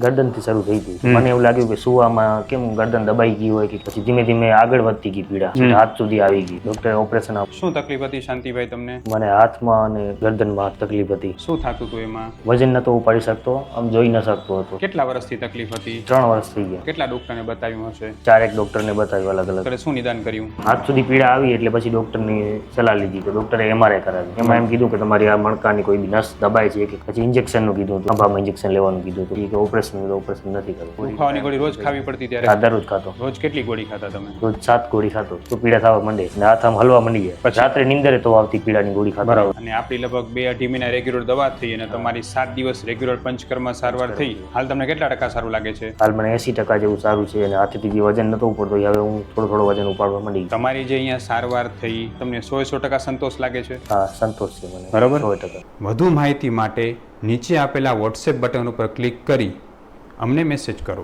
ગરદનથી શરૂ થઈ હતી. મને એવું લાગ્યું કે સુવામાં કેમ ગરદન દબાઈ ગઈ હોય કે પછી ધીમે ધીમે આગળ વધતી ગઈ પીડા, હાથ સુધી આવી ગઈ. ડોક્ટરે ઓપરેશન આપ્યું. શું તકલીફ હતી શાંતિભાઈ તમને? મને હાથમાં અને ગરદનમાં તકલીફ હતી. શું થતું હતું એમાં? વજન નતો ઉપાડી શકતો, આમ જોઈ ન શકતો હતો. કેટલા વર્ષથી તકલીફ હતી? 3 વર્ષ થઈ ગયા. કેટલા ડોક્ટરને બતાવ્યું હશે? 4 ડોક્ટરને બતાવ્યું અલગ અલગ. ડોક્ટરે શું નિદાન કર્યું? હાથ સુધી પીડા આવી એટલે પછી ડોક્ટરની સલાહ લીધી તો ડોક્ટરે MRI કરાવી. એમાં એમ કીધું કે તમારી આ મણકાની કોઈ બી નસ દબાય છે કે પછી ઇન્જેક્શનનું કીધું હતું, ખંભામાં ઇન્જેક્શન લેવાનું કીધું હતું કે ઓપરેશન નથી કરવું. દુખાવાની ગોળી રોજ ખાવી પડતી ત્યારે? હા, દરરોજ ખાતો. રોજ કેટલી ગોળી ખાતા તમે? રોજ 7 ગોળી ખાતો તો પીડા થવા માંડે ને હાથ આમ હલવા માંડી જાય. પછી રાત્રે નીંદરે તો આવતી પીડાની ગોળી ખાતો. અને આપણી લગભગ 2-2.5 મહિના રેગ્યુલર દવા થઈ અને તમારી 7 દિવસ રેગ્યુલર પંચકર્મ સારવાર થઈ. હાલ તમને કેટલા ટકા સારું લાગે છે? હાલ મને 80% જેવું સારું છે અને હાથેથી જે વજન નતો ઉપડતો હવે હું થોડો વજન ઉપાડવા માંડી. તમારી જે અહીંયા સારવાર થઈ તમને 100% સંતોષ લાગે છે? હા, સંતોષ છે મને. બરાબર. 100%. વધુ માહિતી માટે નીચે આપેલા WhatsApp બટન ઉપર ક્લિક કરી અમને મેસેજ કરો.